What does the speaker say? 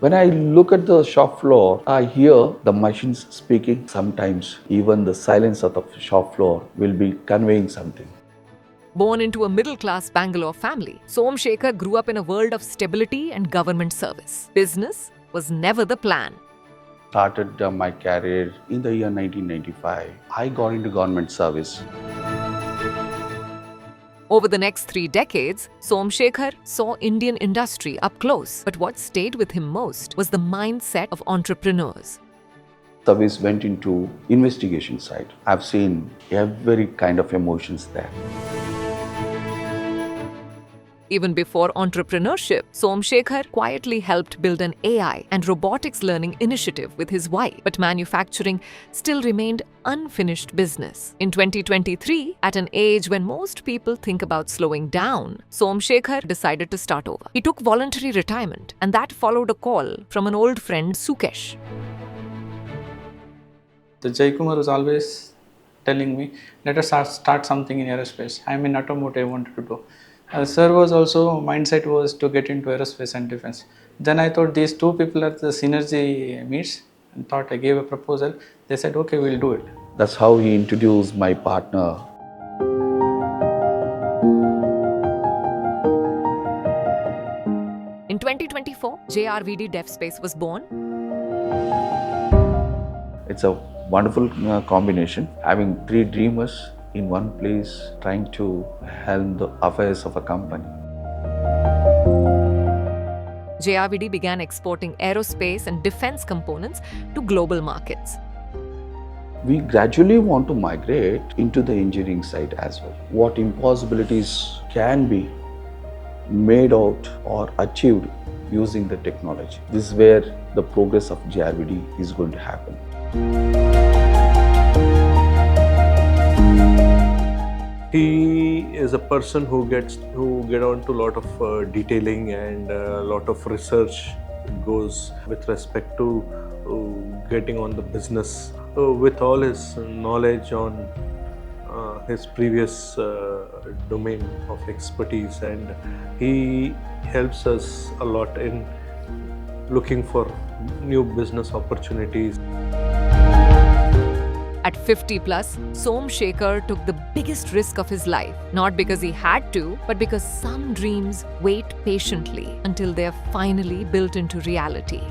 When I look at the shop floor, I hear the machines speaking. Sometimes even the silence of the shop floor will be conveying something. Born into a middle-class Bangalore family, Som Shekar grew up in a world of stability and government service. Business was never the plan. Started my career in the year 1995. I got into government service. Over the next 3 decades, Som Shekar saw Indian industry up close. But what stayed with him most was the mindset of entrepreneurs. Service went into investigation side. I've seen every kind of emotions there. Even before entrepreneurship, Som Shekar quietly helped build an AI and robotics learning initiative with his wife. But manufacturing still remained unfinished business. In 2023, at an age when most people think about slowing down, Som Shekar decided to start over. He took voluntary retirement, and that followed a call from an old friend, Sukesh. The Jaikumar was always telling me, let us start something in aerospace. I'm in automotive, I wanted to do. Sir was also, mindset was to get into aerospace and defense. Then I thought these two people are the synergy meets and thought I gave a proposal. They said, okay, we'll do it. That's how he introduced my partner. In 2024, JRVD DefSpace was born. It's a wonderful combination, having 3 dreamers in one place trying to helm the affairs of a company. JRVD began exporting aerospace and defense components to global markets. We gradually want to migrate into the engineering side as well. What impossibilities can be made out or achieved using the technology. This is where the progress of JRVD is going to happen. He is a person who get on to a lot of detailing and a lot of research goes with respect to getting on the business. With all his knowledge on his previous domain of expertise, and he helps us a lot in looking for new business opportunities. At 50 plus, Som Shekar took the biggest risk of his life, not because he had to, but because some dreams wait patiently until they are finally built into reality.